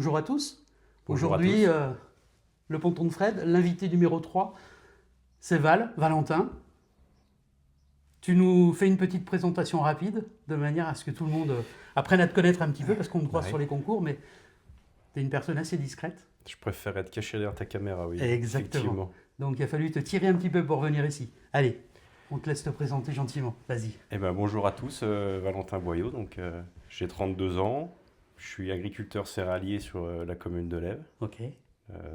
bonjour à tous. Bonjour à Aujourd'hui, tous. le ponton de Fred, l'invité numéro 3, c'est Valentin. Tu nous fais une petite présentation rapide, de manière à ce que tout le monde apprenne à te connaître un petit peu, parce qu'on te croise Ouais. sur les concours, mais tu es une personne assez discrète. Je préfère être caché derrière ta caméra, oui. Exactement. Effectivement. Donc il a fallu te tirer un petit peu pour venir ici. Allez, on te laisse te présenter gentiment. Vas-y. Bonjour à tous, Valentin Boyau, j'ai 32 ans, je suis agriculteur céréalier sur la commune de Lèves. Ok.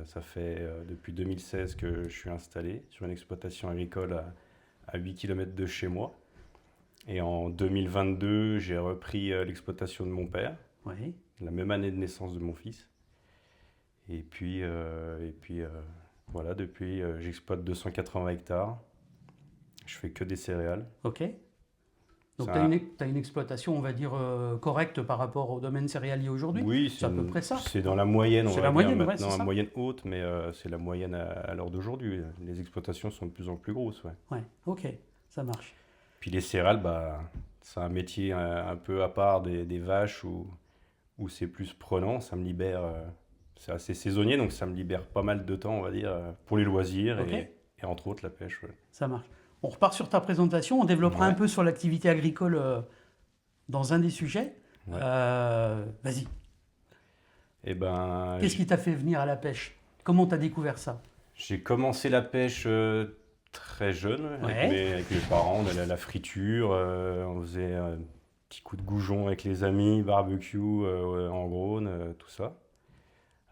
Ça fait depuis 2016 que je suis installé sur une exploitation agricole à 8 km de chez moi. Et en 2022, j'ai repris l'exploitation de mon père, Oui. la même année de naissance de mon fils. Voilà, depuis, j'exploite 280 hectares. Je fais que des céréales. Ok. Donc Ça- tu as une exploitation, on va dire, correcte par rapport au domaine céréalier aujourd'hui. Oui, C'est à peu près ça. c'est dans la moyenne, on C'est va la dire moyenne, ouais, maintenant, c'est ça. la moyenne haute, mais c'est la moyenne à l'heure d'aujourd'hui. Les exploitations sont de plus en plus grosses, ouais. Ouais, ok, ça marche. Puis les céréales, c'est un métier un peu à part des vaches où c'est plus prenant. Ça me libère, c'est assez saisonnier, donc ça me libère pas mal de temps, on va dire, pour les loisirs Ok. et entre autres la pêche. Ouais. Ça marche. On repart sur ta présentation, on développera un Ouais. peu sur l'activité agricole dans un des sujets. Ouais. Vas-y, Et ben, qu'est-ce qui t'a fait venir à la pêche? Comment tu as découvert ça? j'ai commencé la pêche très jeune Ouais. avec mes parents. On allait à la friture, on faisait un petit coup de goujon avec les amis, barbecue en Rhône, tout ça.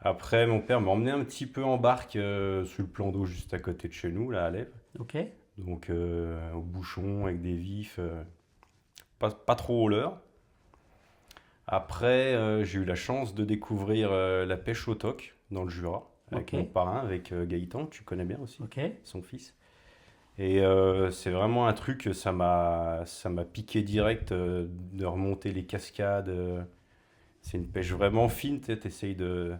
Après, mon père m'a emmené un petit peu en barque sur le plan d'eau juste à côté de chez nous, là à Lèves. Ok, Donc au bouchon avec des vifs, pas trop au leurre. Après, j'ai eu la chance de découvrir la pêche au toc dans le Jura avec Ok. mon parrain, avec Gaëtan, que tu connais bien aussi, ok, son fils. Et c'est vraiment un truc, ça m'a piqué direct de remonter les cascades. C'est une pêche vraiment fine, tu essayes de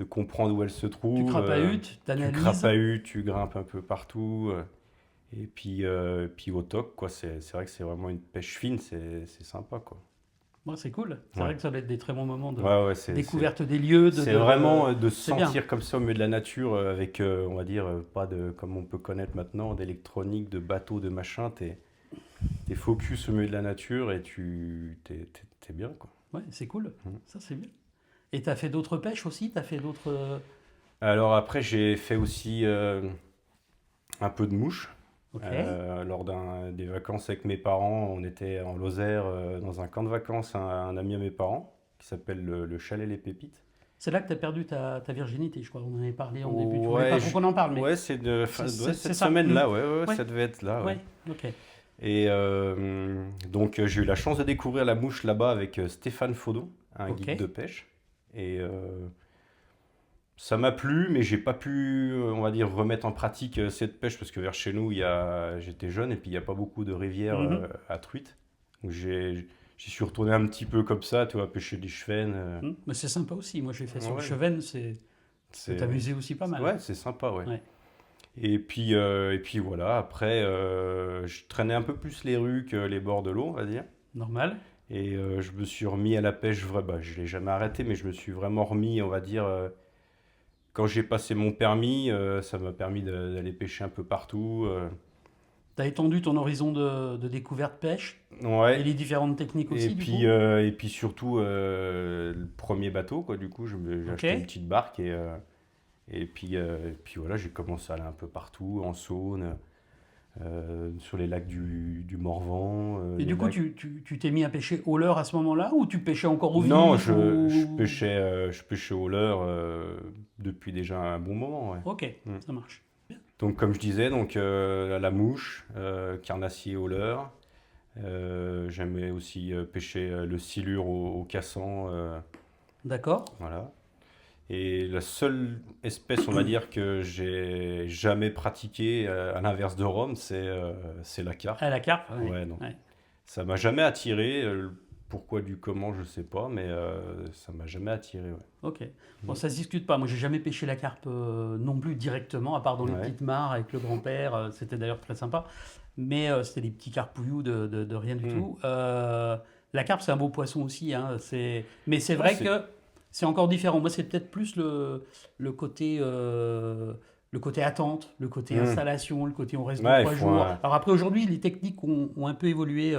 comprendre où elle se trouve. tu crapahutes, Tu t'analyses. crapahutes, tu grimpes un peu partout. Et puis au toc, quoi, c'est vrai que c'est vraiment une pêche fine, c'est sympa, quoi. Bon, c'est cool, c'est Ouais. vrai que ça va être des très bons moments de Ouais, découverte des lieux. c'est vraiment de se c'est bien. sentir comme ça au milieu de la nature avec, on va dire, pas de, comme on peut connaître maintenant, d'électronique, de bateaux, de machin. T'es focus au milieu de la nature et t'es bien, quoi. Ouais, c'est cool, Mhm. ça c'est bien. Et tu as fait d'autres pêches aussi? Tu as fait d'autres... Alors après, j'ai fait aussi un peu de mouche. Ok, Lors des vacances avec mes parents, on était en Lozère dans un camp de vacances, un ami à mes parents, qui s'appelle le Chalet Les Pépites. c'est là que tu as perdu ta virginité, je crois, on en avait parlé en début. Tu voulais Ouais, pas trop qu'on en parle, mais... ouais, c'est C'est cette ça. semaine-là, ouais, Ouais. ça devait être là, ouais. Ouais, ok. Et donc j'ai eu la chance de découvrir la mouche là-bas avec Stéphane Faudon, un Ok. guide de pêche. Et ça m'a plu, mais j'ai pas pu, on va dire, remettre en pratique cette pêche parce que vers chez nous, j'étais jeune et puis il n'y a pas beaucoup de rivières Mhm. à truite. Donc j'y suis retourné un petit peu comme ça, tu vois, pêcher des chevens. Mais c'est sympa aussi, moi j'ai fait sur le Ouais. Cheven, c'est t'amuser aussi pas mal. Ouais, c'est sympa, ouais. Ouais. Et puis voilà, après, je traînais un peu plus les rues que les bords de l'eau, on va dire. Normal. Et je me suis remis à la pêche, je l'ai jamais arrêté, mais je me suis vraiment remis, on va dire, quand j'ai passé mon permis, ça m'a permis d'aller pêcher un peu partout. T'as étendu ton horizon de découverte pêche et Ouais. les différentes techniques aussi, Et du puis, coup. et puis surtout, le premier bateau, quoi, du coup, j'ai Ok. acheté une petite barque et puis voilà, j'ai commencé à aller un peu partout, en Saône, sur les lacs du Morvan. Et les du coup, lacs- tu t'es mis à pêcher au leurre à ce moment-là ou tu pêchais encore au Non, vif je ou... pêchais au leurre depuis déjà un bon moment, ouais. Ok, Mm. ça marche. Donc, comme je disais, donc, la mouche, carnassier au leurre. J'aimais aussi pêcher le silure au cassant, D'accord. voilà. Et la seule espèce, on va dire, que j'ai jamais pratiquée, à l'inverse de Rome, c'est la carpe. À la carpe. Ouais, non. Ouais. Ça m'a jamais attiré. Pourquoi du comment, je sais pas, mais ça m'a jamais attiré. Ouais. Ok. Bon, ça se discute pas. Moi, j'ai jamais pêché la carpe non plus directement, à part dans les Ouais. petites mares avec le grand-père. C'était d'ailleurs très sympa. Mais c'était des petits carpouilloux de rien du Mm. tout. La carpe, c'est un beau poisson aussi. Hein. Mais c'est vrai c'est- que C'est encore différent. Moi, c'est peut-être plus le côté, le côté attente, le côté installation, le côté on reste deux, Ouais, il trois faut jours. Alors après, aujourd'hui, les techniques ont un peu évolué.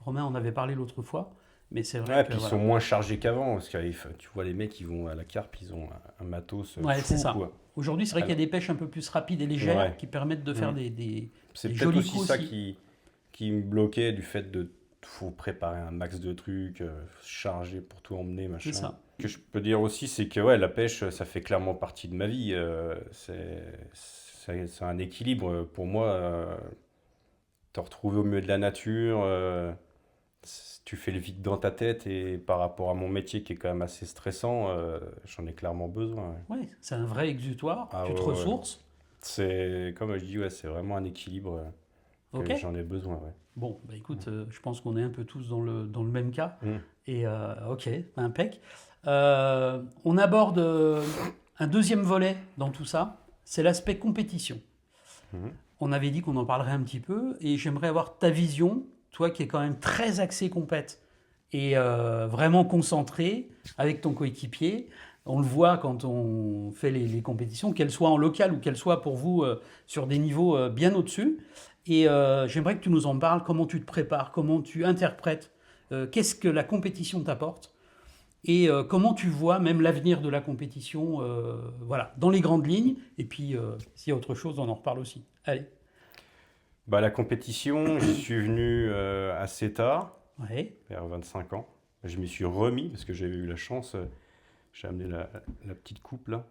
Romain en avait parlé l'autre fois, mais c'est vrai Ouais, que puis ils sont voilà. moins chargés qu'avant, parce que tu vois les mecs, ils vont à la carpe, ils ont un matos Ouais, c'est fou, ça. quoi. Aujourd'hui, c'est vrai qu'il y a Alors, des pêches un peu plus rapides et légères ouais. qui permettent de faire Mm. C'est des peut-être jolis aussi coups ça aussi. qui me bloquait du fait de faut préparer un max de trucs, charger pour tout emmener, C'est machin. ça. Ce que je peux dire aussi, c'est que ouais, la pêche, ça fait clairement partie de ma vie. C'est un équilibre pour moi. Te retrouver au milieu de la nature, tu fais le vide dans ta tête et par rapport à mon métier qui est quand même assez stressant, j'en ai clairement besoin. Ouais. Ouais, c'est un vrai exutoire. Ah Tu te ouais, ouais. ressources. C'est comme je dis, ouais, c'est vraiment un équilibre Ok. que j'en ai besoin. Ouais. Bon, bah écoute, je pense qu'on est un peu tous dans le même cas. Mm. Et ok, impec. On aborde un deuxième volet dans tout ça, c'est l'aspect compétition. Mhm. On avait dit qu'on en parlerait un petit peu, et j'aimerais avoir ta vision, toi qui es quand même très axé compète et vraiment concentré avec ton coéquipier. On le voit quand on fait les compétitions, qu'elles soient en local ou qu'elles soient pour vous sur des niveaux bien au-dessus. Et j'aimerais que tu nous en parles, comment tu te prépares, comment tu interprètes, qu'est-ce que la compétition t'apporte et comment tu vois même l'avenir de la compétition, voilà, dans les grandes lignes. Et puis, s'il y a autre chose, on en reparle aussi. Allez. Bah, la compétition, j'y suis venu assez tard, Ouais. vers 25 ans. Je m'y suis remis parce que j'avais eu la chance, j'ai amené la petite coupe là.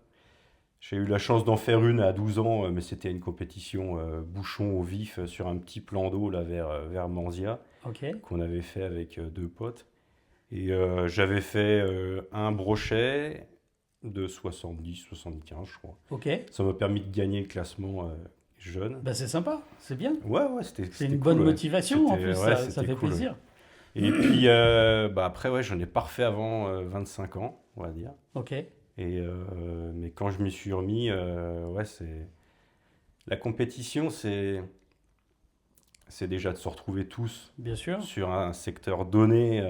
J'ai eu la chance d'en faire une à 12 ans, mais c'était une compétition bouchon au vif sur un petit plan d'eau là vers Manzia Ok. qu'on avait fait avec deux potes. Et j'avais fait un brochet de 70-75, je crois. Ok. Ça m'a permis de gagner le classement jeune. Bah, c'est sympa, c'est bien. Ouais, ouais, c'était C'est c'était une bonne cool, ouais. motivation en plus, Ouais, ça c'était fait cool, ouais. plaisir. Et puis, bah après, ouais, j'en ai pas refait avant 25 ans, on va dire. Ok. Et, mais quand je m'y suis remis, ouais, la compétition, c'est déjà de se retrouver tous Bien sûr. sur un secteur donné,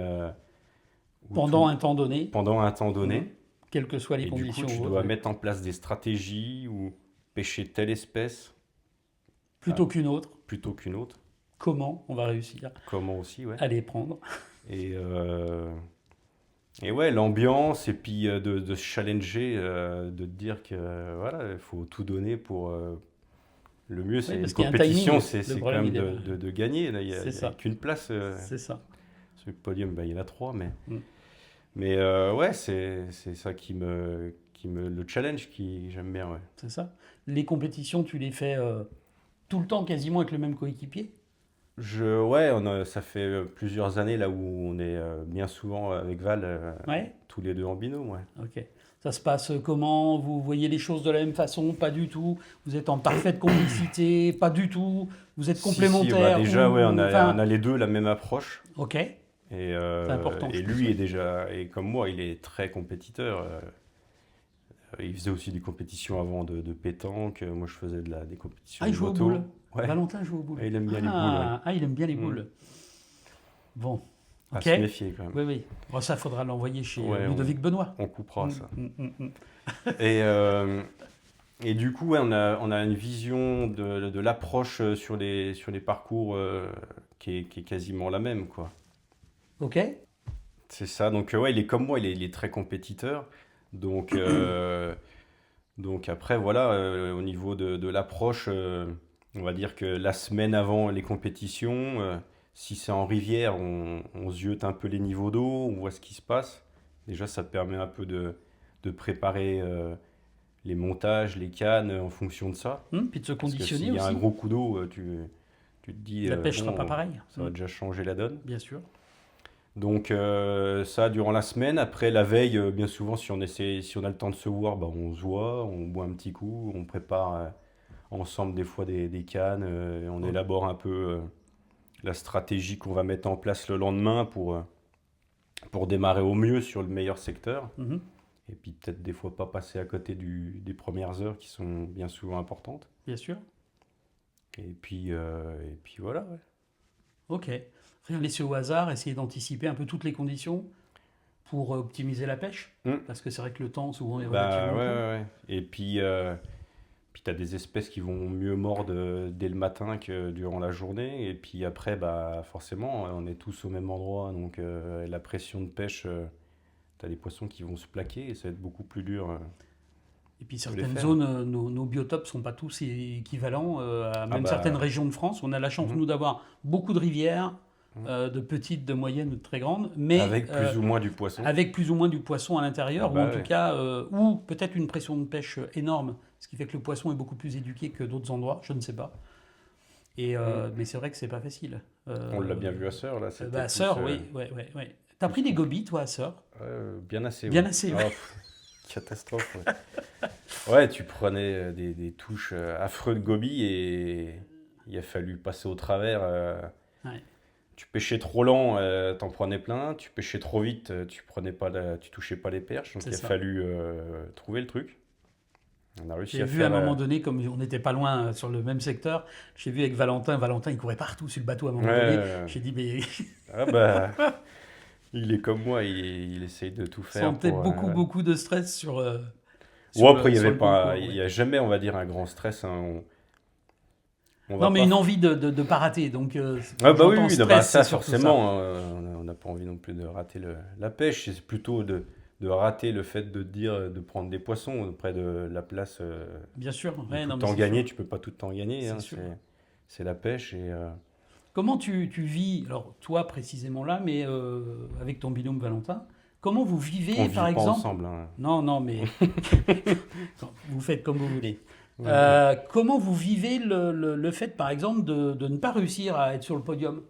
où Pendant un temps donné, pendant un temps mhm, donné. quelles que soient les Et du coup, conditions tu ou autres, dois ouais. mettre en place des stratégies ou pêcher telle espèce ah, Plutôt qu'une autre, plutôt qu'une autre. comment on va réussir Comment aussi, ouais. à les prendre. Et, euh, et ouais, l'ambiance, et puis de se challenger, de te dire que voilà, il faut tout donner pour. Le mieux, Oui, c'est une parce qu'il y a un compétition, timing. c'est Le c'est quand problème, même il est là. de gagner. Là, il n'y a, C'est il y a ça. qu'une place. C'est ça. Sur le podium, bah, il y en a trois, mais. Mm. Mais ouais, c'est ça le challenge qui j'aime bien, ouais. C'est ça. Les compétitions, tu les fais tout le temps quasiment avec le même coéquipier. Ouais, ça fait plusieurs années là où on est bien souvent avec Val, Ouais. tous les deux en binôme, ouais. Ok. Ça se passe comment? Vous voyez les choses de la même façon? Pas du tout. Vous êtes en parfaite complicité? Pas du tout. Vous êtes Si, bah complémentaires déjà, ouais, on enfin, a les deux la même approche. ok. Et C'est important, je et pense. lui Ouais. est déjà, et comme moi, il est très compétiteur. Il faisait aussi des compétitions avant de pétanque. Moi, je faisais des compétitions Ah, il de joue aux moto. boules. Ouais, Valentin joue aux boules. et il aime bien les boules, ouais. Il aime bien les Mm. boules. Bon. À Ok. se méfier quand même. Oui, oui. Bon, ça, faudra l'envoyer chez Ouais, Ludovic Benoît. on coupera ça. Mm. Et, euh, et du coup, ouais, on a une vision de l'approche sur les parcours qui est quasiment la même, quoi. Ok. C'est ça. Donc, ouais, il est comme moi, il est très compétiteur. Donc, donc après, voilà, au niveau de l'approche, on va dire que la semaine avant les compétitions, si c'est en rivière, on ziote un peu les niveaux d'eau, on voit ce qui se passe. Déjà, ça permet un peu de préparer les montages, les cannes en fonction de ça. Puis de se Parce que conditionner s'il y a un aussi. gros coup d'eau, tu te dis, La pêche sera bon, pas pareille. ça va déjà changer la donne. Bien sûr. Donc ça durant la semaine. Après la veille, bien souvent, si on a le temps de se voir, bah, on se voit, on boit un petit coup, on prépare ensemble des fois des cannes, on Ok. élabore un peu la stratégie qu'on va mettre en place le lendemain pour démarrer au mieux sur le meilleur secteur. Mhm. Et puis peut-être des fois pas passer à côté des premières heures qui sont bien souvent importantes. Bien sûr. Et puis voilà, ouais. Ok. Rien laisser au hasard, essayer d'anticiper un peu toutes les conditions. pour optimiser la pêche? Parce que c'est vrai que le temps, souvent, est Bah relativement ouais, court. ouais, ouais. Et puis tu as des espèces qui vont mieux mordre dès le matin que durant la journée. Et puis après, bah forcément, on est tous au même endroit. Donc la pression de pêche, tu as des poissons qui vont se plaquer et ça va être beaucoup plus dur Et puis de les certaines faire. zones, nos biotopes sont pas tous équivalents. Ah Même certaines bah. régions de France, on a la chance, Mhm, nous, d'avoir beaucoup de rivières, mhm. de petites, de moyennes, de très grandes, mais Avec plus ou moins du poisson. avec plus ou moins du poisson à Ah l'intérieur, ou en bah tout ouais. cas, ou peut-être une pression de pêche énorme, ce qui fait que le poisson est beaucoup plus éduqué que d'autres endroits, je ne sais pas. Mhm. Mais c'est vrai que c'est pas facile. On l'a bien vu à Sœur, là, c'était Bah, plus, Sœur, oui, ouais, ouais, ouais. T'as plus pris des compliqué. gobies, toi, à Sœur? Bien assez, Bien ouais. assez, Oh, ouais. catastrophe, ouais. Ouais, tu prenais des touches affreux de gobies et il a fallu passer au travers. Ouais, Tu pêchais trop lent, t'en prenais plein. Tu pêchais trop vite, tu touchais pas les perches. Donc c'est il a ça. fallu trouver le truc. On a réussi J'ai à vu à un faire. moment donné, comme on n'était pas loin sur le même secteur, j'ai vu avec Valentin. Valentin, il courait partout sur le bateau à un moment donné. Ouais, J'ai dit, mais ah bah, il est comme moi, il essaye de tout je faire sentais pour. beaucoup, beaucoup de stress Ou après, sur le il concours. y Ouais. a jamais, on va dire, un grand stress, hein. On va Non, mais pas. une envie de pas rater. Donc, Ah quand bah oui, j'entends oui, non, bah stress, c'est ça surtout ça. forcément, on n'a pas envie non plus de rater la pêche, c'est plutôt de rater le fait de te dire de prendre des poissons près de la place, Bien sûr, de ouais, tout non, le mais temps c'est gagner, sûr. tu peux pas tout le temps gagner, C'est hein, sûr. c'est la pêche et Comment tu vis, alors toi précisément là, mais avec ton binôme Valentin, comment vous on vivez, par vit pas exemple? ensemble, hein. Non, non, mais vous faites comme vous voulez. Ouais, ouais. Comment vous vivez le fait, par exemple, de ne pas réussir à être sur le podium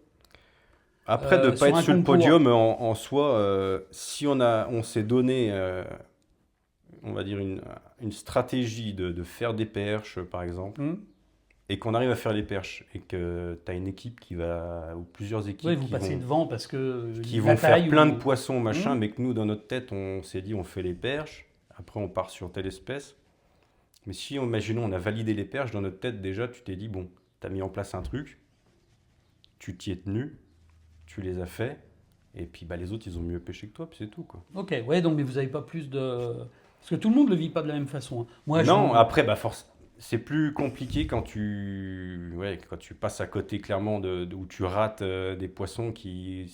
Après, de pas sur être un sur le concours? podium en soi, si on s'est donné, on va dire une stratégie de faire des perches, par exemple. Hmm. Et qu'on arrive à faire les perches et que tu as une équipe ou plusieurs Oui, équipes vous passez devant parce que qui vont faire bataille plein de ou... poissons, machin, Hmm. mais que nous, dans notre tête, on s'est dit, on fait les perches, après on part sur telle espèce. Mais si, imaginons, on a validé les perches, dans notre tête, déjà, tu t'es dit, bon, tu as mis en place un truc, tu t'y es tenu, tu les as fait, et puis bah, les autres, ils ont mieux pêché que toi, puis c'est tout, quoi. Ok, ouais, donc mais vous n'avez pas plus de... Parce que tout le monde ne le vit pas de la même façon. Hein. Moi, Non, après, bah, c'est plus compliqué quand tu passes à côté clairement où tu rates des poissons qui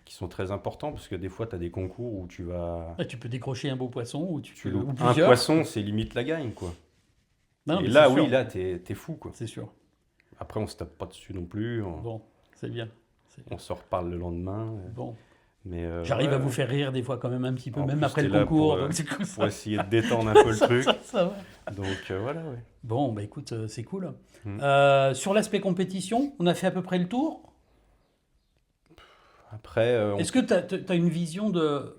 sont très importants, parce que des fois, tu as des concours où ouais, tu peux décrocher un beau poisson ou, tu loupes ou un plusieurs. poisson, c'est limite la gagne, quoi. Non, Et mais c'est là, oui, sûr, là, t'es fou, quoi. c'est sûr. Après, on se tape pas dessus non plus, Bon, c'est bien. C'est bien. on se reparle le lendemain. Bon, Mais j'arrive à ouais, vous ouais. faire rire des fois quand même un petit peu, En même plus, après t'es le là concours. Donc c'est comme pour ça. essayer de détendre un peu le truc. Ça va. Donc voilà, ouais. Bon, bah écoute, c'est cool. Mm. Sur l'aspect compétition, on a fait à peu près le tour. Après, Est-ce que tu as une vision de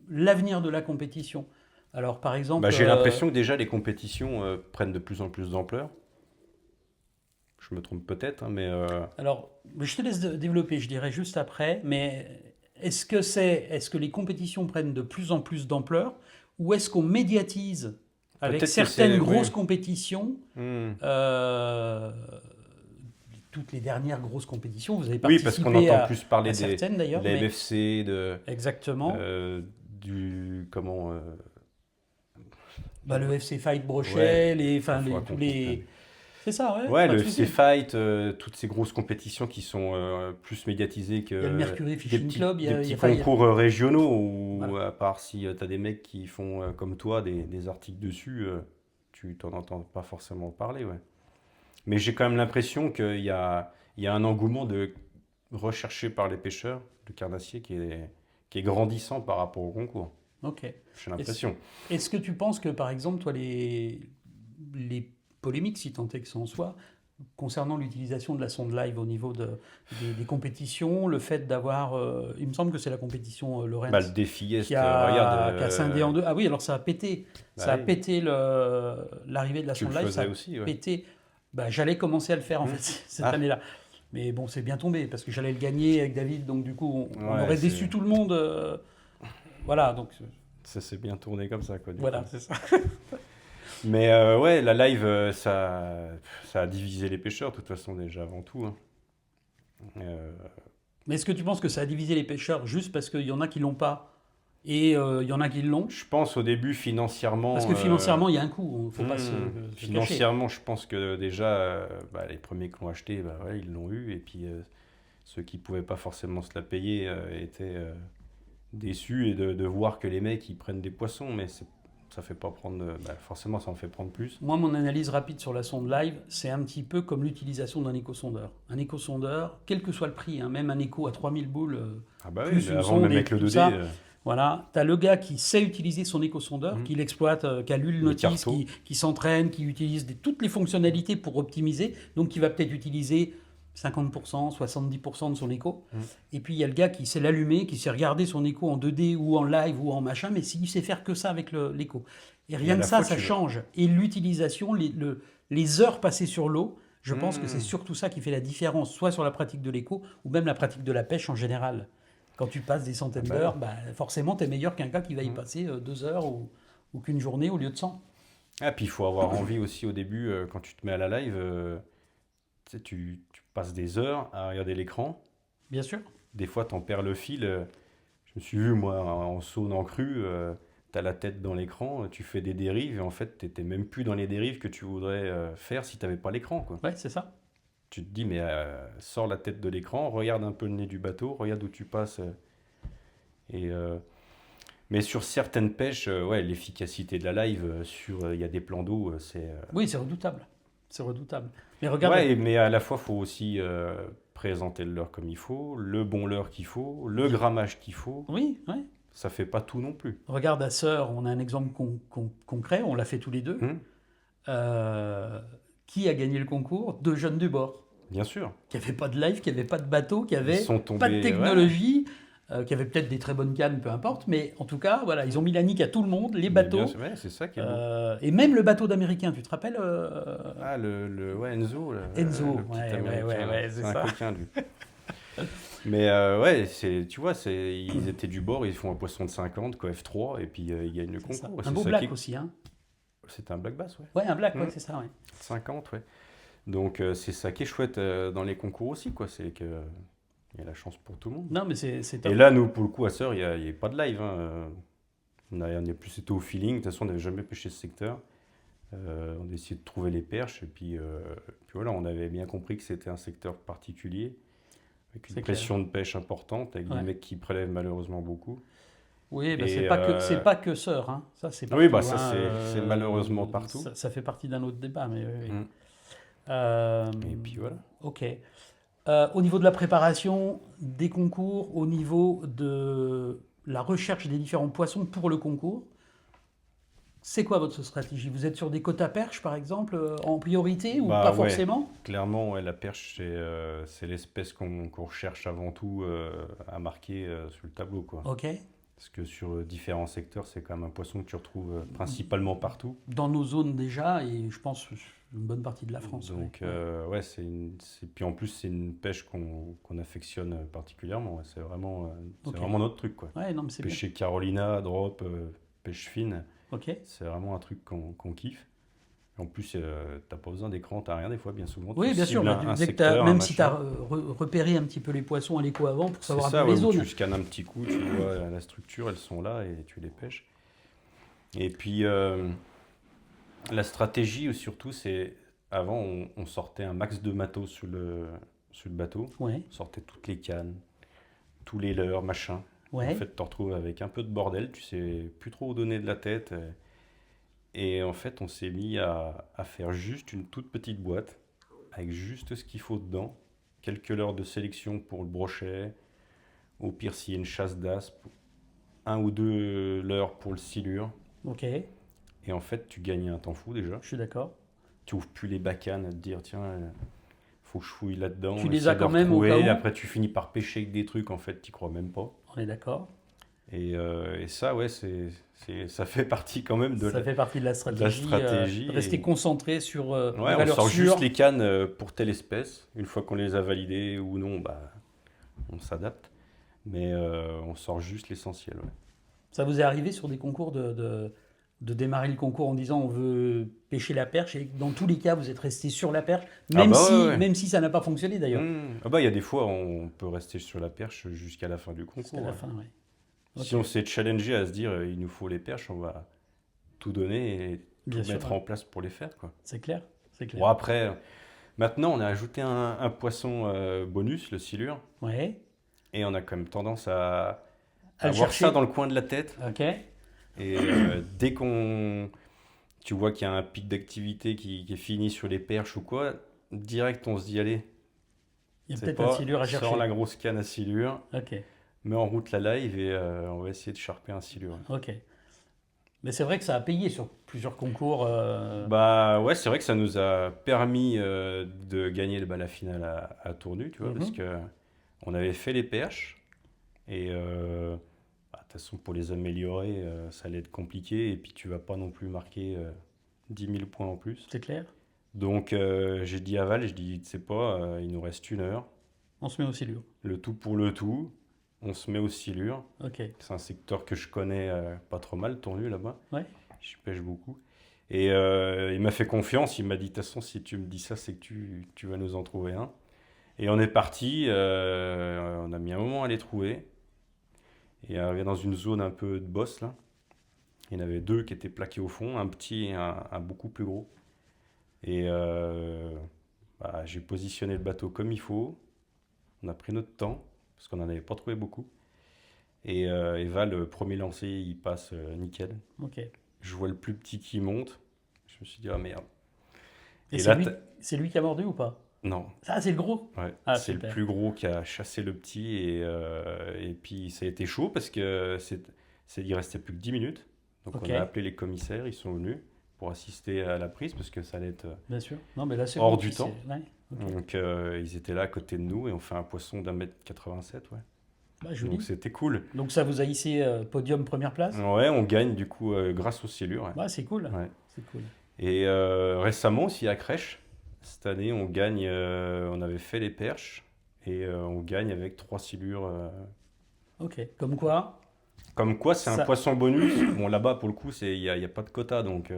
l'avenir de la compétition? Alors, par bah, exemple, j'ai l'impression que déjà les compétitions prennent de plus en plus d'ampleur. Je me trompe peut-être, hein, mais alors, je te laisse développer, je dirais juste après, mais est-ce que les compétitions prennent de plus en plus d'ampleur ou est-ce qu'on médiatise avec peut-être que certaines c'est. Oui. grosses compétitions, Hmm. euh, toutes les dernières grosses compétitions, vous avez Oui, parce qu'on participé entend plus parler à certaines de d'ailleurs, la mais MFC, exactement. du. Comment. Bah, le FC Fight Ouais, Brochet, il enfin, faudra tous qu'on coupe là. les... C'est ça, ouais, Ouais, pas de le FC souci. Fight, toutes ces grosses compétitions qui sont plus médiatisées Il y a le que Mercury Fishing Club, des il y petits a, enfin, concours régionaux où, voilà. à part si tu as des mecs qui font comme toi des articles dessus, tu t'en entends pas forcément parler, ouais. Mais j'ai quand même l'impression qu'il y a un engouement recherché par les pêcheurs de carnassiers qui est grandissant par rapport au concours. Ok. J'ai Est-ce, l'impression. est-ce que tu penses que, par exemple, toi, les polémiques, si tant est que ça en soit, concernant l'utilisation de la sonde live au niveau des compétitions, le fait d'avoir, il me semble que c'est la compétition Bah, le Lawrence défi Est, qui regarde, qui a scindé en deux. Ah oui, alors ça a pété. bah Ça a oui, pété l'arrivée de la tu le sonde live, ça faisais a aussi, ouais. pété. Bah, j'allais commencer à le faire en Hmm. fait cette Ah, année-là. Mais bon, c'est bien tombé parce que j'allais le gagner avec David, donc du coup, on ouais, aurait déçu tout le monde. Voilà, donc ça s'est bien tourné comme ça, quoi, du coup. voilà, c'est ça. Mais ouais, la live, ça a divisé les pêcheurs, de toute façon, déjà, avant tout, hein. Euh, Mais est-ce que tu penses que ça a divisé les pêcheurs juste parce qu'il y en a qui l'ont pas Et il y en a qui l'ont. Je pense au début financièrement. Parce que financièrement, il y a un coût. Il ne faut pas se cacher. Financièrement, je pense que déjà, les premiers qui l'ont acheté, ouais, ils l'ont eu. Et puis ceux qui ne pouvaient pas forcément se la payer étaient déçus et de voir que les mecs ils prennent des poissons. Mais ça fait pas prendre. Forcément, ça en fait prendre plus. Moi, mon analyse rapide sur la sonde live, c'est un petit peu comme l'utilisation d'un éco-sondeur. Un éco-sondeur, quel que soit le prix, hein, même un éco à 3000 boules, plus une avant sonde même et avec le tout 2D. ça. Voilà, tu as le gars qui sait utiliser son éco-sondeur, qui l'exploite, qui a lu le notice, qui s'entraîne, qui utilise toutes les fonctionnalités pour optimiser, donc qui va peut-être utiliser 50%, 70% de son écho. Et puis il y a le gars qui sait l'allumer, qui sait regarder son écho en 2D ou en live ou en machin, mais s'il sait faire que ça avec l'écho. Et rien que ça change. Et l'utilisation, les heures passées sur l'eau, je pense que c'est surtout ça qui fait la différence, soit sur la pratique de l'écho ou même la pratique de la pêche en général. Quand tu passes des centaines d'heures, forcément, tu es meilleur qu'un gars qui va y passer 2 heures ou qu'une journée au lieu de 100. Ah, puis il faut avoir envie aussi au début, quand tu te mets à la live, tu passes des heures à regarder l'écran. Bien sûr. Des fois, tu en perds le fil. Je me suis vu, moi, en saune en crue, tu as la tête dans l'écran, tu fais des dérives, et en fait, tu n'étais même plus dans les dérives que tu voudrais faire si tu n'avais pas l'écran, quoi. Ouais, c'est ça. Tu te dis, mais sors la tête de l'écran, regarde un peu le nez du bateau, regarde où tu passes. Mais sur certaines pêches, l'efficacité de la live, il y a des plans d'eau, c'est... Oui, c'est redoutable. C'est redoutable. Mais regarde... Ouais, mais à la fois, il faut aussi présenter le leurre comme il faut, le bon leurre qu'il faut, le grammage qu'il faut. Oui, oui. Ça fait pas tout non plus. Regarde à Sœur, on a un exemple concret, on l'a fait tous les deux. Qui a gagné le concours? 2 jeunes du bord. Bien sûr. Qui n'avaient pas de live, qui n'avaient pas de bateau, qui n'avaient tombés, pas de technologie, qui avaient peut-être des très bonnes cannes, peu importe, mais en tout cas, voilà, ils ont mis la nique à tout le monde, les bateaux. C'est ça qui est beau. Et même le bateau d'Américain, tu te rappelles Enzo. Enzo, le petit Américain, c'est un ça. coquin, lui. Mais tu vois, ils étaient du bord, ils font un poisson de 50, F3, et puis ils gagnent le concours. Un beau black aussi, hein. C'était un black bass, ouais. Ouais, un black, c'est ça, ouais. 50, ouais. Donc c'est ça qui est chouette dans les concours aussi, quoi. C'est que il y a la chance pour tout le monde. Non, mais c'est top. Et là, nous, pour le coup, à Sœur, il n'y a pas de live. Hein. On est plus été au feeling. De toute façon, on n'avait jamais pêché ce secteur. On a essayé de trouver les perches. Et puis voilà, on avait bien compris que c'était un secteur particulier, avec une pression de pêche importante, avec des mecs qui prélèvent malheureusement beaucoup. Oui, c'est pas que Sœur, hein. Ça, c'est partout, oui, c'est malheureusement partout. Ça fait partie d'un autre débat, mais oui. Et puis voilà. Ok. Au niveau de la préparation des concours, au niveau de la recherche des différents poissons pour le concours, c'est quoi votre stratégie? Vous êtes sur des quotas perche, par exemple, en priorité ou pas forcément? Clairement, la perche, c'est l'espèce qu'on recherche avant tout à marquer sur le tableau, quoi. Ok. Parce que sur différents secteurs, c'est quand même un poisson que tu retrouves principalement partout. Dans nos zones déjà, et je pense une bonne partie de la France. Donc, puis en plus, c'est une pêche qu'on affectionne particulièrement. C'est vraiment notre truc, quoi. Ouais, non, mais c'est Pêcher Carolina, drop, pêche fine. Ok. C'est vraiment un truc qu'on kiffe. En plus, t'as pas besoin d'écran, t'as rien des fois, bien souvent. Oui, bien sûr. Même si tu as repéré un petit peu les poissons à l'écho avant pour savoir un peu les zones. Tu scannes un petit coup, tu vois la structure, elles sont là et tu les pêches. Et puis, la stratégie, surtout, c'est avant, on sortait un max de matos sur le bateau. Ouais. On sortait toutes les cannes, tous les leurres, machin. Ouais. En fait, tu te retrouves avec un peu de bordel, tu sais plus trop où donner de la tête. Et en fait, on s'est mis à faire juste une toute petite boîte, avec juste ce qu'il faut dedans. Quelques leurres de sélection pour le brochet. Au pire, s'il y a une chasse d'aspe, 1 ou 2 leurres pour le silure. Ok. Et en fait, tu gagnes un temps fou déjà. Je suis d'accord. Tu ouvres plus les bacanes à te dire, tiens, faut que je fouille là-dedans. Tu les as quand même au cas où. Après, tu finis par pêcher avec des trucs, en fait, tu crois même pas. On est d'accord. Et ça, ouais, ça fait partie quand même de fait partie de la stratégie. Rester concentré sur les valeurs on sort sûres. juste les cannes pour telle espèce. Une fois qu'on les a validées ou non, on s'adapte. Mais on sort juste l'essentiel. Ouais. Ça vous est arrivé sur des concours de démarrer le concours en disant on veut pêcher la perche et dans tous les cas vous êtes resté sur la perche, même si ça n'a pas fonctionné d'ailleurs. Il y a des fois on peut rester sur la perche jusqu'à la fin du concours. Jusqu'à la fin, oui. Si Ok. on s'est challengé à se dire il nous faut les perches, on va tout donner et tout Bien sûr, mettre ouais. en place pour les faire, quoi. C'est clair, c'est Bon, clair. après, maintenant, on a ajouté un poisson bonus, le silure, Ouais. et on a quand même tendance à À le avoir ça dans chercher. le coin de la tête. Ok. Et dès qu'on, tu vois qu'il y a un pic d'activité qui est fini sur les perches ou quoi, direct on se dit, allez, Il y a c'est peut-être un pas, silure à sors la chercher. grosse canne à silure, Ok. mets en route la live et on va essayer de charper un silure. Ok. Mais c'est vrai que ça a payé sur plusieurs concours. Bah ouais, c'est vrai que ça nous a permis de gagner la finale à Tournu, tu vois, parce Mhm. que on avait fait les perches et bah, de toute façon pour les améliorer, ça allait être compliqué et puis tu vas pas non plus marquer 10 000 points en plus. C'est clair. Donc j'ai dit à Val, je dis, tu sais pas, il nous reste 1 heure, On se met au silure. le tout pour le tout, on se met au silure. Ok. C'est un secteur que je connais pas trop mal, Tournu là-bas, Ouais. je pêche beaucoup. Et il m'a fait confiance, il m'a dit, de toute façon, si tu me dis ça, c'est que tu vas nous en trouver un. Et on est parti, on a mis un moment à les trouver. Et arrivé dans une zone un peu de bosse, là, il y en avait 2 qui étaient plaqués au fond, un petit et un beaucoup plus gros. Et bah, j'ai positionné le bateau comme il faut. On a pris notre temps, parce qu'on n'en avait pas trouvé beaucoup. Et Val, le premier lancé, il passe nickel. Ok. Je vois le plus petit qui monte. Je me suis dit, ah merde. Et Et là, c'est lui qui a mordu ou pas? non, Ah, c'est le gros. ouais, Ah, c'est le super. plus gros qui a chassé le petit. Et puis, ça a été chaud parce que il restait plus que 10 minutes. Donc, Ok. on a appelé les commissaires, ils sont venus pour assister à la prise parce que ça allait être Bien sûr. Non, mais là, c'est hors bon. du Puis temps. ouais. Ok. Donc, ils étaient là à côté de nous et on fait un poisson d'1,87 m, ouais. Bah, Donc, joli. c'était cool. Donc, ça vous a hissé podium première place? Ouais, on gagne du coup grâce au silure, Bah, c'est cool. ouais. Ouais. C'est cool. Et récemment aussi à Crèche, cette année, on gagne, on avait fait les perches et on gagne avec 3 silures. Ok. Comme quoi, Comme quoi, c'est un ça poisson bonus. Bon, là-bas, pour le coup, il y a pas de quota, donc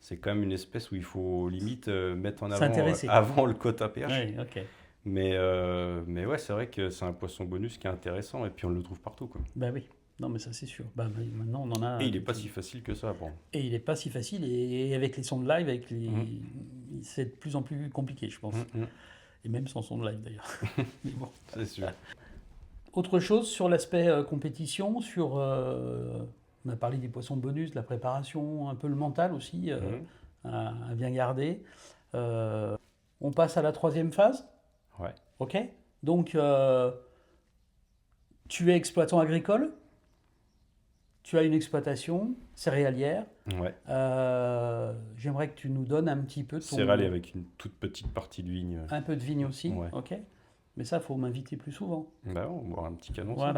c'est quand même une espèce où il faut limite mettre en avant s'intéresser. avant le quota perche. Oui, ok. Mais ouais, c'est vrai que c'est un poisson bonus qui est intéressant et puis on le trouve partout, quoi. Bah oui. Non, mais ça, c'est sûr. Bah, maintenant, on en Et a il est pas depuis. si facile que ça à prendre. Et il n'est pas si facile. Et avec les sons de live, Mhm, c'est de plus en plus compliqué, je pense. mhm, Et même sans son de live, d'ailleurs. Mais bon. c'est sûr. Autre chose sur l'aspect compétition, on a parlé des poissons bonus, de la préparation, un peu le mental aussi, Mhm, à bien garder. On passe à la troisième phase, ouais, ok? Donc, tu es exploitant agricole, tu as une exploitation céréalière. ouais. J'aimerais que tu nous donnes un petit peu Céréales avec une toute petite partie de vigne. un peu de vigne aussi, Ouais. ok? Mais ça, faut m'inviter plus souvent. Bah, on boira un petit canon, ça.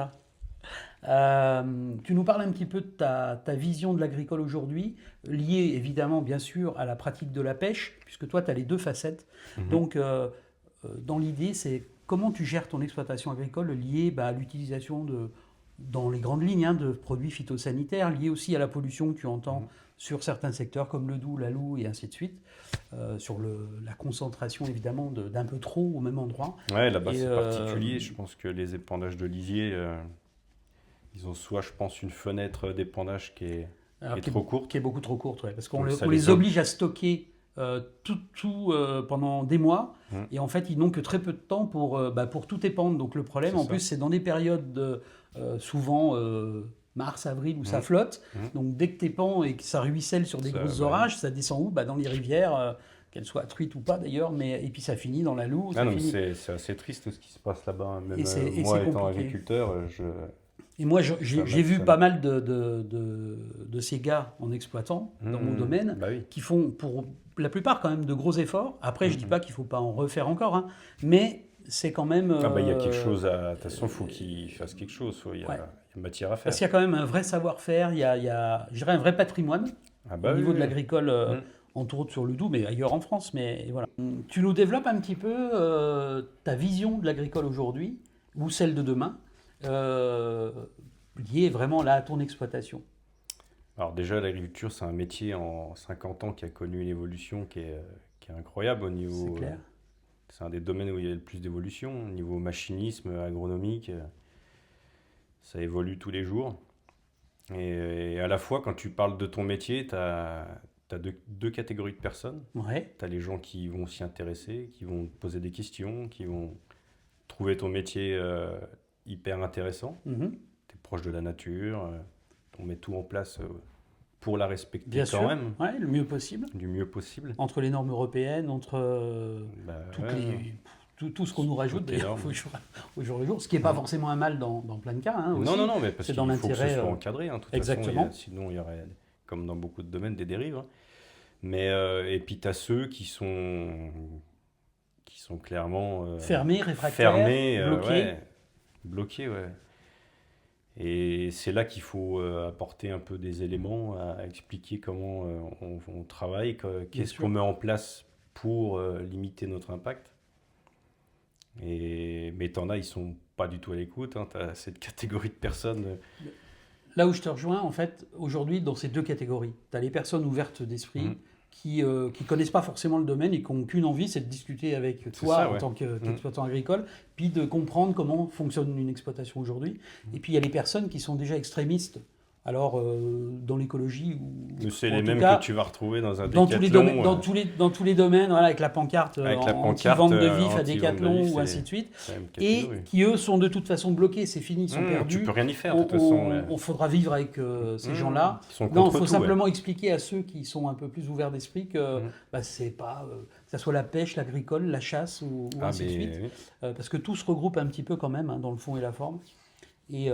Voilà. Tu nous parles un petit peu de ta vision de l'agricole aujourd'hui, liée évidemment, bien sûr, à la pratique de la pêche, puisque toi, tu as les deux facettes. Mhm. Donc, dans l'idée, c'est comment tu gères ton exploitation agricole liée à l'utilisation dans les grandes lignes, hein, de produits phytosanitaires, liés aussi à la pollution que tu entends Mhm. sur certains secteurs comme le Doubs, la Loue et ainsi de suite, sur la concentration évidemment d'un peu trop au même endroit. Ouais, là-bas Et c'est particulier. Je pense que les épandages de lisier, ils ont soit, je pense, une fenêtre d'épandage qui alors, est trop courte. qui est beaucoup trop courte, ouais, parce qu'on Donc ça on les les ob- oblige à stocker tout pendant des mois, Mhm. et en fait ils n'ont que très peu de temps pour tout épandre. Donc le problème C'est en ça. plus c'est dans des périodes souvent mars, avril où ça Mhm. flotte, Mhm. donc dès que t'épands et que ça ruisselle sur des Ça, grosses bah oui. orages, ça descend où? Dans les rivières, qu'elles soient truites ou pas d'ailleurs, et puis ça finit dans la Loue, Ah ça non, mais finit. c'est assez triste tout ce qui se passe là-bas, hein. Même Et moi c'est étant compliqué. agriculteur, Et moi, ça j'ai vu ça pas mal de ces gars en exploitant dans mon Mhm. domaine Bah oui. qui font pour la plupart quand même de gros efforts. Après, je dis Mhm. pas qu'il faut pas en refaire encore, hein, mais c'est quand même Ah bah il y a quelque chose à. De toute façon, il faut qu'ils fassent quelque chose. Il y ouais. a matière à faire. Parce qu'il y a quand même un vrai savoir-faire, je dirais un vrai patrimoine Ah au bah oui, niveau de oui. l'agricole, Mhm. entre autres sur le Doubs, mais ailleurs en France. Mais voilà. Tu nous développes un petit peu ta vision de l'agricole aujourd'hui ou celle de demain, euh, liée vraiment là à ton exploitation. Alors déjà, l'agriculture, c'est un métier en 50 ans qui a connu une évolution qui est incroyable au C'est niveau. clair. C'est un des domaines où il y a le plus d'évolution, au niveau machinisme, agronomique. Ça évolue tous les jours. Et à la fois, quand tu parles de ton métier, tu as deux catégories de personnes. Ouais. Tu as les gens qui vont s'y intéresser, qui vont te poser des questions, qui vont trouver ton métier hyper intéressant. Mhm. Tu es proche de la nature, on met tout en place pour la respecter Bien quand sûr. même, Ouais, le mieux possible. du mieux possible. Entre les normes européennes, entre Bah, toutes ouais, tout ce qu'on nous rajoute toutes les d'ailleurs normes. au jour le jour, ce qui n'est pas forcément un mal dans plein de cas hein, aussi. Non, mais parce C'est qu'il dans faut que ce l'intérêt, soit encadré, hein, de toute exactement. façon, sinon il y aurait, comme dans beaucoup de domaines, des dérives, hein. Mais, et puis tu as ceux qui sont clairement Fermé, réfractaire, fermés, bloqué. ouais, bloqués, ouais. Et c'est là qu'il faut apporter un peu des éléments à expliquer comment on travaille, qu'est-ce sûr. qu'on met en place pour limiter notre impact. Mais t'en as, ils sont pas du tout à l'écoute, hein. Tu as cette catégorie de personnes. Là où je te rejoins, en fait, aujourd'hui, dans ces deux catégories, tu as les personnes ouvertes d'esprit Mhm. qui connaissent pas forcément le domaine et qui n'ont qu'une envie, c'est de discuter avec toi ça, en ouais. tant qu'exploitant agricole, puis de comprendre comment fonctionne une exploitation aujourd'hui. Et puis il y a les personnes qui sont déjà extrémistes. Alors, dans l'écologie, Mais c'est en les tout mêmes cas, que tu vas retrouver dans un dans tous les domaines, décathlon. dans tous les domaines, voilà, avec la pancarte, Avec la pancarte, anti-vente de vif à anti-vente de Décathlon vif, ou c'est ainsi de suite, c'est la même et catégorie. qui eux sont de toute façon bloqués, c'est fini, ils sont Tu perdus. peux rien y faire de toute façon. Mais- On faudra vivre avec ces gens-là. Ils sont Non, il contre faut tout, ouais. simplement expliquer à ceux qui sont un peu plus ouverts d'esprit que Mm. bah, c'est pas, que ça soit la pêche, l'agricole, la chasse ou Ah, ainsi de suite. mais oui. Parce que tout se regroupe un petit peu quand même hein, dans le fond et la forme. Et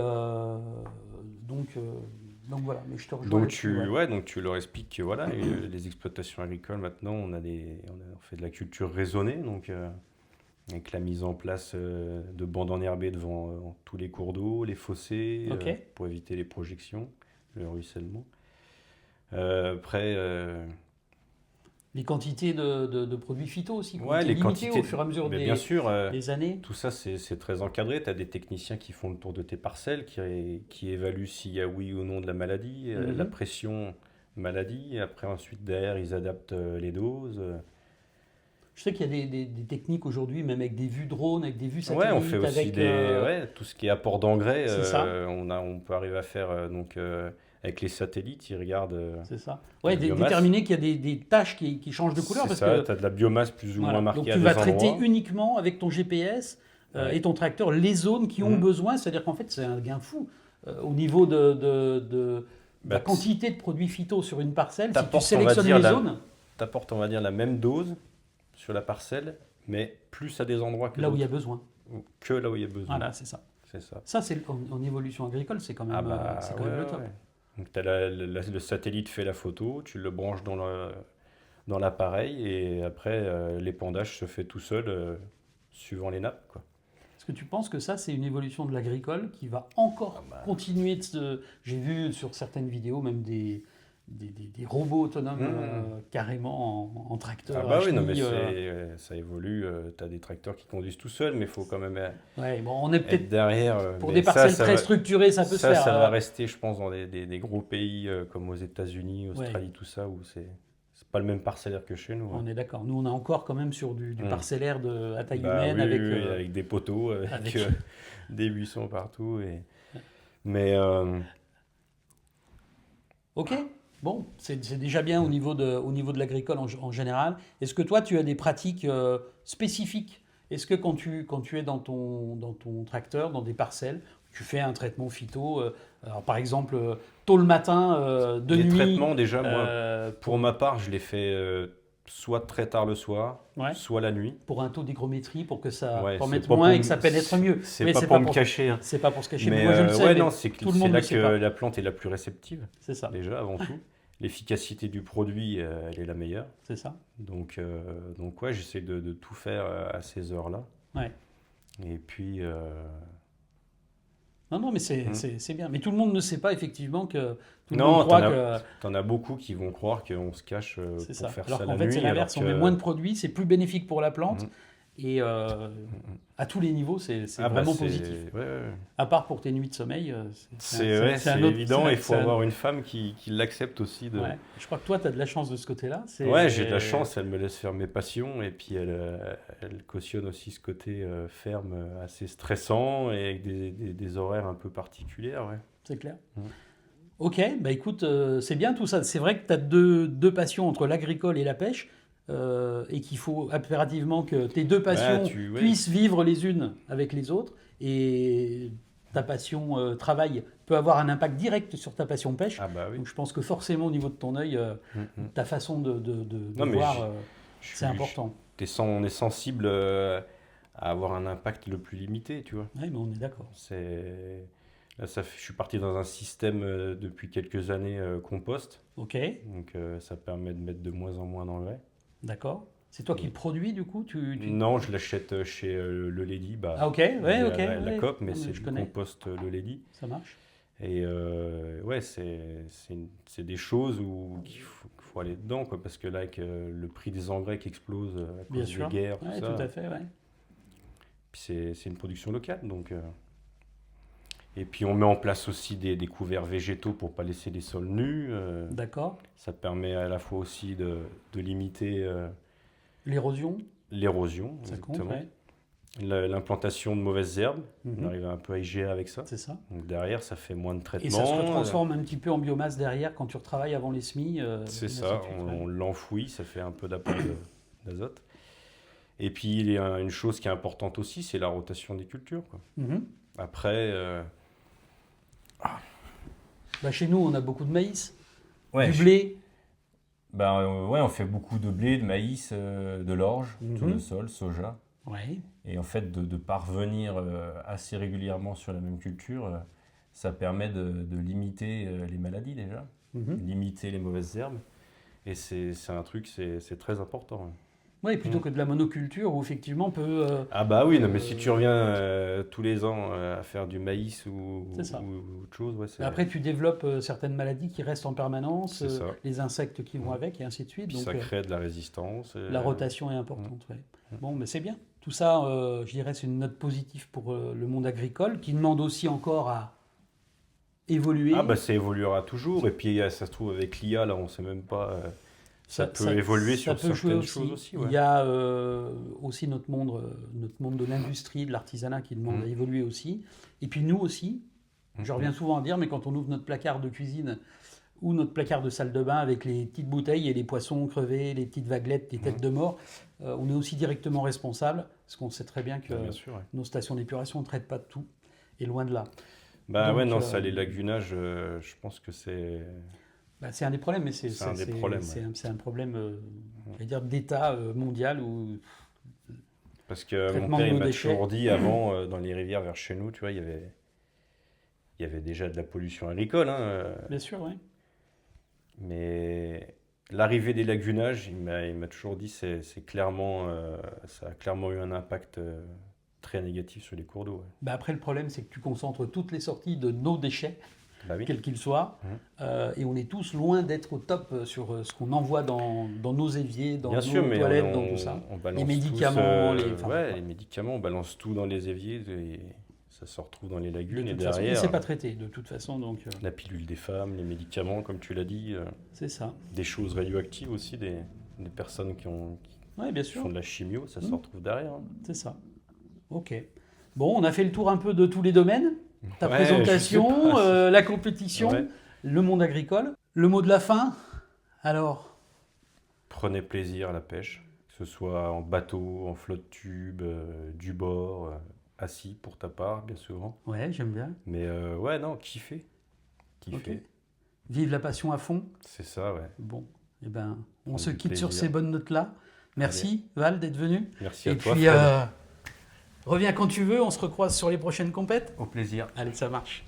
donc voilà, mais je te rejoins Donc là-dessus, ouais. donc tu leur expliques que voilà, les exploitations agricoles maintenant, on fait de la culture raisonnée, donc avec la mise en place de bandes enherbées devant tous les cours d'eau, les fossés, Ok. pour éviter les projections, le ruissellement. Après, Les quantités de produits phyto aussi, qui ont ouais, été les limitées quantités, au fur et à mesure mais bien sûr, des années. tout ça c'est très encadré. Tu as des techniciens qui font le tour de tes parcelles, qui évaluent s'il y a oui ou non de la maladie, la Mhm. pression maladie. Et après, ensuite, derrière, ils adaptent les doses. Je sais qu'il y a des techniques aujourd'hui, même avec des vues drones, avec des vues Ouais, on satellites, fait aussi avec tout ce qui est apport d'engrais. c'est ça. On peut arriver à faire avec les satellites, ils regardent. C'est ça. La Ouais, biomasse. déterminer qu'il y a des taches qui changent de couleur C'est parce ça, que tu as de la biomasse plus ou voilà. moins Donc marquée à tu des vas traiter endroits. uniquement avec ton GPS Ouais. et ton tracteur les zones qui ont Mhm. besoin. C'est-à-dire qu'en fait, c'est un gain fou au niveau de la Bah, quantité de produits phyto sur une parcelle. Si tu t'apportes, on va sélectionnes dire, les zones, t'apportes, on va dire, la même dose sur la parcelle, mais plus à des endroits que là où il y a d'autres. besoin. Que là où il y a besoin. Voilà, c'est ça. C'est ça. Ça, c'est en évolution agricole, c'est quand même, Ah bah c'est quand ouais, même le ouais, top. ouais. Donc le satellite fait la photo, tu le branches dans l'appareil et après l'épandage se fait tout seul suivant les nappes, quoi. Est-ce que tu penses que ça, c'est une évolution de l'agricole qui va encore continuer de se... J'ai vu sur certaines vidéos même des robots autonomes carrément en tracteur. Ah bah oui, non HMI, mais ça évolue, tu as des tracteurs qui conduisent tout seuls, mais il faut quand même ouais, bon, on est être peut-être derrière. pour Mais des parcelles ça très va- structurées, ça peut se faire. Ça va rester, je pense, dans des gros pays comme aux États-Unis, Ouais. Australie, tout ça, où c'est pas le même parcellaire que chez nous, hein. On est d'accord. Nous, on est encore quand même sur du parcellaire à taille Bah humaine oui, avec, oui, avec des poteaux, avec avec- des buissons partout. Mais Ok, bon, c'est déjà bien au niveau de l'agricole en général. Est-ce que toi, tu as des pratiques spécifiques? Est-ce que quand tu es dans ton tracteur, dans des parcelles, tu fais un traitement phyto, alors par exemple, tôt le matin, de les nuit traitements, déjà, moi, euh, pour ma part, je les fais soit très tard le soir, ouais, soit la nuit. pour un taux d'hygrométrie, pour que ça Ouais, permette c'est pas moins pour et que ça pénètre mieux. C'est Mais pas pour me cacher, hein. c'est pas pour se cacher, mais Mais moi je le sais, ouais, mais non, c'est tout le monde là ne sait que pas. la plante est la plus réceptive, C'est ça, déjà, avant tout. L'efficacité du produit, elle est la meilleure. c'est ça. Donc ouais, j'essaie de tout faire à ces heures-là. Ouais. Et puis, Non, mais c'est bien. Mais tout le monde ne sait pas effectivement que tout le non, monde croit que t'en as beaucoup qui vont croire qu'on se cache c'est pour ça. faire Alors ça qu'en la fait, nuit. c'est l'inverse. On alors met que- moins de produits, c'est plus bénéfique pour la plante. Mhm. Et à tous les niveaux, c'est Ah bah vraiment c'est positif. ouais, ouais, ouais. À part pour tes nuits de sommeil, C'est un autre. évident, il faut c'est un- avoir une femme qui l'accepte aussi de. Ouais. Je crois que toi, tu as de la chance de ce côté-là. Ouais, j'ai de la chance, elle me laisse faire mes passions et puis elle cautionne aussi ce côté ferme assez stressant et avec des horaires un peu particuliers, ouais. C'est clair. Mm. Ok, bah écoute, c'est bien tout ça. C'est vrai que tu as deux passions entre l'agricole et la pêche, et qu'il faut impérativement que tes deux passions Ouais. puissent vivre les unes avec les autres. Et ta passion travail peut avoir un impact direct sur ta passion pêche. Ah bah oui. Donc je pense que forcément, au niveau de ton œil, Mm, mm. ta façon de Non, mais voir, Je c'est suis- important. on est sensible à avoir un impact le plus limité, tu vois. Oui, mais on est d'accord. Là, je suis parti dans un système depuis quelques années compost, Ok, donc ça permet de mettre de moins en moins d'engrais. d'accord. C'est toi qui le produis, du coup Non, je l'achète chez Le Lady, Ah ok, ouais, via ok. la ouais. COP, mais Non, c'est je du connais. compost Le Lady. Ça marche. Et ouais, c'est des choses où qu'il faut aller dedans, quoi, parce que là, avec le prix des engrais qui explose à Bien cause sûr. des guerres, Ouais, tout ça, tout à fait, ouais. puis c'est une production locale, donc. Et puis on met en place aussi des couverts végétaux pour pas laisser les sols nus. D'accord. Ça permet à la fois aussi de limiter L'érosion, l'érosion, ça compte, exactement. ouais. L'implantation de mauvaises herbes. On Mhm. arrive un peu à y gérer avec ça. C'est ça. Donc derrière, ça fait moins de traitement. Et ça se transforme un petit peu en biomasse derrière quand tu retravailles avant les semis. C'est et ça, ainsi de suite, ouais. on l'enfouit, ça fait un peu d'apport d'azote. Et puis il y a une chose qui est importante aussi, c'est la rotation des cultures, quoi. Mhm. Après, Bah, chez nous, on a beaucoup de maïs, Ouais, du blé. ouais, on fait beaucoup de blé, de maïs, de l'orge, Mhm. tournesol, soja. Ouais. Et en fait, de parvenir assez régulièrement sur la même culture, ça permet de limiter les maladies déjà, Mhm. limiter les mauvaises herbes. Et c'est un truc, c'est très important. Ouais, plutôt que de la monoculture où effectivement on peut. Ah bah oui, non, mais si tu reviens tous les ans à faire du maïs C'est ça. ou autre chose, ouais, c'est Après, tu développes certaines maladies qui restent en permanence, c'est ça. les insectes qui vont Mhm. avec et ainsi de suite. Puis Donc, ça crée de la résistance. la rotation est importante. Ouais. Mhm. Bon, mais c'est bien. Tout ça, je dirais, c'est une note positive pour le monde agricole qui demande aussi encore à évoluer. Ah bah ça évoluera toujours. Et puis ça se trouve avec l'IA, là, on sait même pas. Ça peut évoluer sur peut jouer certaines choses aussi. Ouais. Il y a aussi notre monde de l'industrie, de l'artisanat qui demande Mhm. à évoluer aussi. Et puis nous aussi, je reviens souvent à dire, mais quand on ouvre notre placard de cuisine ou notre placard de salle de bain avec les petites bouteilles et les poissons crevés, les petites vaguelettes, les têtes de mort, on est aussi directement responsable, parce qu'on sait très bien que Bien sûr, ouais. nos stations d'épuration ne traitent pas de tout, et loin de là. Bah Donc, ouais, non, ça, les lagunages, je pense que c'est. C'est un des problèmes, mais C'est un des problèmes, ouais. c'est un problème, je vais dire, d'état mondial où Parce que mon Traitement père, de il nos m'a déchets. toujours dit avant, dans les rivières vers chez nous, tu vois, il y avait déjà de la pollution agricole, hein, bien sûr, oui. mais l'arrivée des lagunages, il m'a toujours dit, c'est clairement, ça a clairement eu un impact très négatif sur les cours d'eau. Ouais. Bah après, le problème, c'est que tu concentres toutes les sorties de nos déchets, Bah oui. quels qu'ils soient, et on est tous loin d'être au top sur ce qu'on envoie dans nos éviers, dans Bien nos sûr, mais toilettes, dans tout ça. on balance Les tous, médicaments, ouais, voilà. les médicaments, on balance tout dans les éviers et ça se retrouve dans les De lagunes. Et toute façon, derrière, c'est pas traité, de toute façon, donc la pilule des femmes, les médicaments, comme tu l'as dit, c'est ça. des choses radioactives aussi, des personnes qui Oui, bien font sûr, de la chimio, ça se retrouve derrière. Hein. c'est ça. Ok. Bon, on a fait le tour un peu de tous les domaines. Ta Ouais, je présentation, sais pas. la compétition, Ouais. le monde agricole. Le mot de la fin, alors, Prenez plaisir à la pêche, que ce soit en bateau, en flotte tube, du bord, assis pour ta part, bien souvent. ouais, j'aime bien. Mais ouais, non, kiffez. Kiffez. Ok. Vive la passion à fond. C'est ça, ouais. Bon, eh ben, on Prends se du quitte sur plaisir. ces bonnes notes-là. Merci, Val, d'être venu. Merci Et à toi, puis, Fred. reviens quand tu veux, on se recroise sur les prochaines compètes. Au plaisir. Allez, ça marche.